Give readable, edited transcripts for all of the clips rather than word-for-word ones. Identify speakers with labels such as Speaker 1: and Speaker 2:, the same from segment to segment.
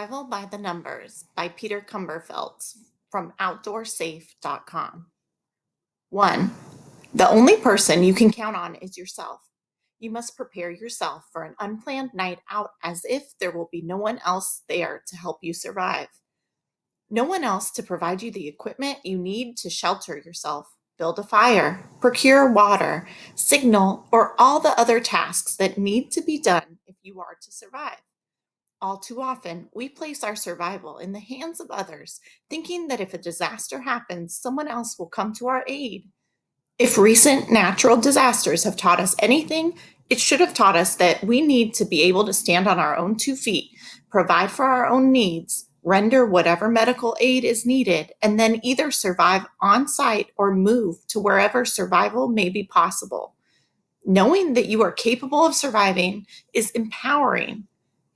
Speaker 1: Survival by the Numbers by Pete Kummerfeld from OutdoorSafe.com. 1. The only person you can count on is yourself. You must prepare yourself for an unplanned night out as if there will be no one else there to help you survive. No one else to provide you the equipment you need to shelter yourself, build a fire, procure water, signal, or all the other tasks that need to be done if you are to survive. All too often, we place our survival in the hands of others, thinking that if a disaster happens, someone else will come to our aid. If recent natural disasters have taught us anything, it should have taught us that we need to be able to stand on our own 2 feet, provide for our own needs, render whatever medical aid is needed, and then either survive on site or move to wherever survival may be possible. Knowing that you are capable of surviving is empowering.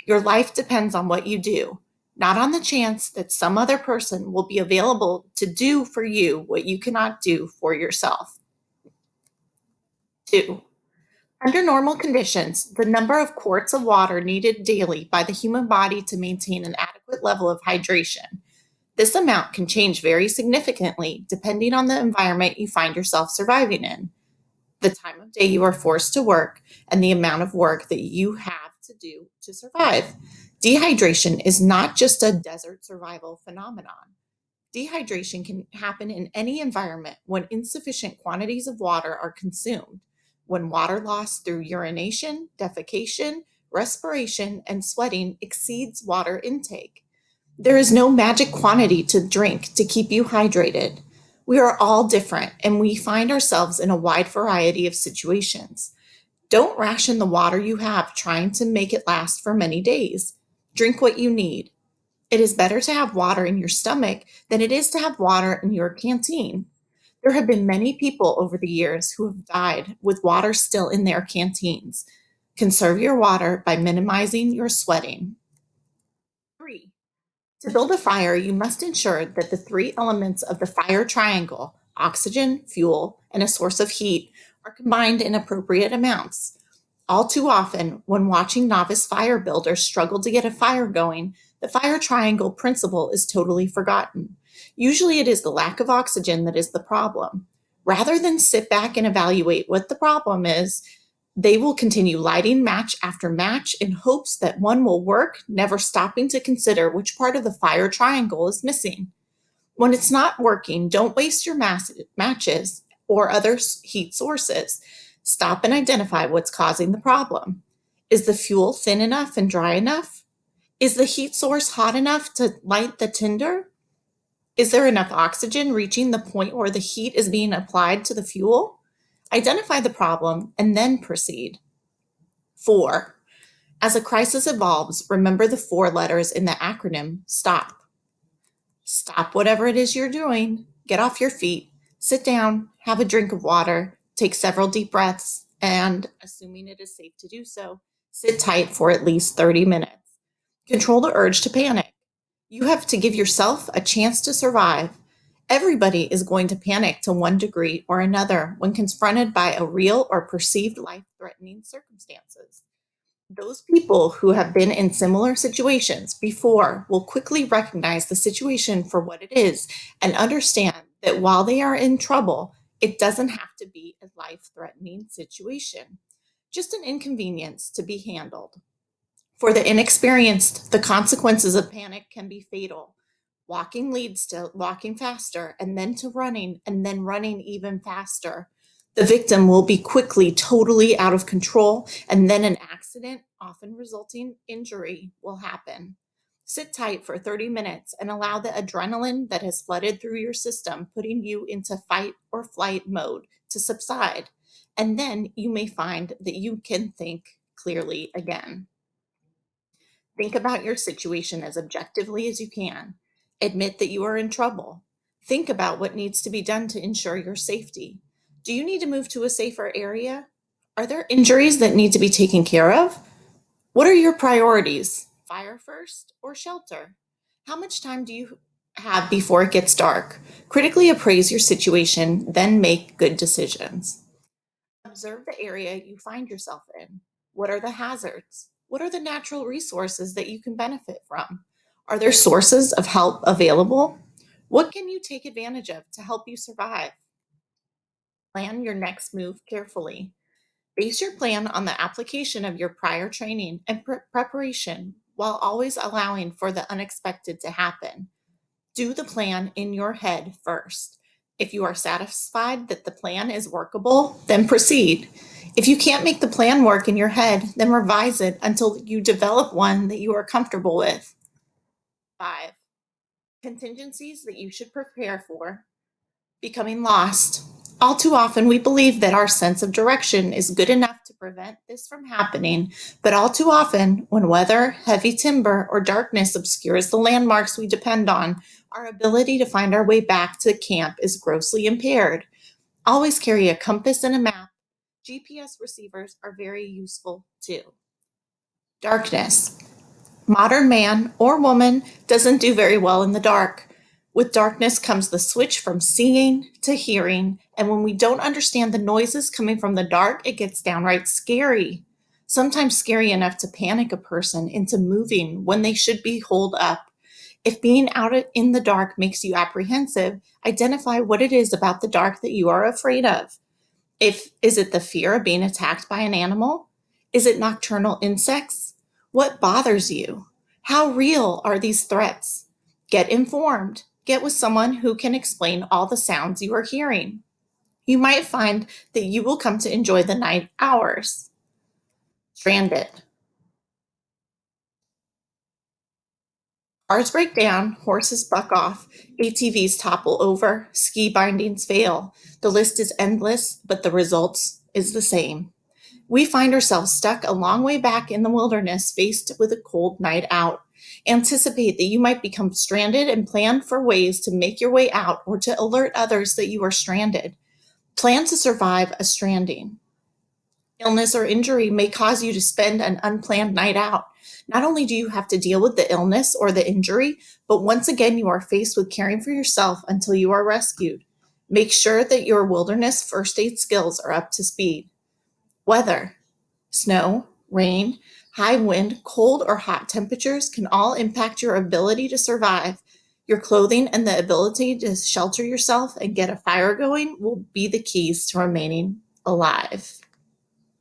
Speaker 1: Your life depends on what you do, not on the chance that some other person will be available to do for you what you cannot do for yourself. 2. Under normal conditions, the number of quarts of water needed daily by the human body to maintain an adequate level of hydration. This amount can change very significantly depending on the environment you find yourself surviving in, the time of day you are forced to work, and the amount of work that you have to do to survive. Dehydration is not just a desert survival phenomenon. Dehydration can happen in any environment when insufficient quantities of water are consumed, when water loss through urination, defecation, respiration, and sweating exceeds water intake. There is no magic quantity to drink to keep you hydrated. We are all different and we find ourselves in a wide variety of situations. Don't ration the water you have trying to make it last for many days. Drink what you need. It is better to have water in your stomach than it is to have water in your canteen. There have been many people over the years who have died with water still in their canteens. Conserve your water by minimizing your sweating. 3. To build a fire, you must ensure that the three elements of the fire triangle, oxygen, fuel, and a source of heat, are combined in appropriate amounts. All too often, when watching novice fire builders struggle to get a fire going, the fire triangle principle is totally forgotten. Usually, it is the lack of oxygen that is the problem. Rather than sit back and evaluate what the problem is, they will continue lighting match after match in hopes that one will work, never stopping to consider which part of the fire triangle is missing. When it's not working, don't waste your matches or other heat sources. Stop and identify what's causing the problem. Is the fuel thin enough and dry enough? Is the heat source hot enough to light the tinder? Is there enough oxygen reaching the point where the heat is being applied to the fuel? Identify the problem and then proceed. 4. As a crisis evolves, remember the 4 letters in the acronym STOP. Stop whatever it is you're doing, get off your feet, sit down, have a drink of water, take several deep breaths, and, assuming it is safe to do so, sit tight for at least 30 minutes. Control the urge to panic. You have to give yourself a chance to survive. Everybody is going to panic to one degree or another when confronted by a real or perceived life-threatening circumstances. Those people who have been in similar situations before will quickly recognize the situation for what it is and understand that while they are in trouble, it doesn't have to be a life-threatening situation, just an inconvenience to be handled. For the inexperienced, the consequences of panic can be fatal. Walking leads to walking faster, and then to running, and then running even faster. The victim will be quickly totally out of control, and then an accident, often resulting injury, will happen. Sit tight for 30 minutes and allow the adrenaline that has flooded through your system, putting you into fight or flight mode, to subside. And then you may find that you can think clearly again. Think about your situation as objectively as you can. Admit that you are in trouble. Think about what needs to be done to ensure your safety. Do you need to move to a safer area? Are there injuries that need to be taken care of? What are your priorities? Fire first or shelter? How much time do you have before it gets dark? Critically appraise your situation, then make good decisions. Observe the area you find yourself in. What are the hazards? What are the natural resources that you can benefit from? Are there sources of help available? What can you take advantage of to help you survive? Plan your next move carefully. Base your plan on the application of your prior training and preparation while always allowing for the unexpected to happen. Do the plan in your head first. If you are satisfied that the plan is workable, then proceed. If you can't make the plan work in your head, then revise it until you develop one that you are comfortable with. 5. Contingencies that you should prepare for. Becoming lost. All too often, we believe that our sense of direction is good enough to prevent this from happening, but all too often, when weather, heavy timber, or darkness obscures the landmarks we depend on, our ability to find our way back to camp is grossly impaired. Always carry a compass and a map. GPS receivers are very useful too. Darkness. Modern man or woman doesn't do very well in the dark. With darkness comes the switch from seeing to hearing, and when we don't understand the noises coming from the dark, it gets downright scary. Sometimes scary enough to panic a person into moving when they should be holed up. If being out in the dark makes you apprehensive, identify what it is about the dark that you are afraid of. Is it the fear of being attacked by an animal? Is it nocturnal insects? What bothers you? How real are these threats? Get informed. Get with someone who can explain all the sounds you are hearing. You might find that you will come to enjoy the night hours. Stranded. Cars break down, horses buck off, ATVs topple over, ski bindings fail. The list is endless, but the results is the same. We find ourselves stuck a long way back in the wilderness, faced with a cold night out. Anticipate that you might become stranded and plan for ways to make your way out or to alert others that you are stranded. Plan to survive a stranding. Illness or injury may cause you to spend an unplanned night out. Not only do you have to deal with the illness or the injury, but once again you are faced with caring for yourself until you are rescued. Make sure that your wilderness first aid skills are up to speed. Weather. Snow, rain, high wind, cold or hot temperatures can all impact your ability to survive. Your clothing and the ability to shelter yourself and get a fire going will be the keys to remaining alive.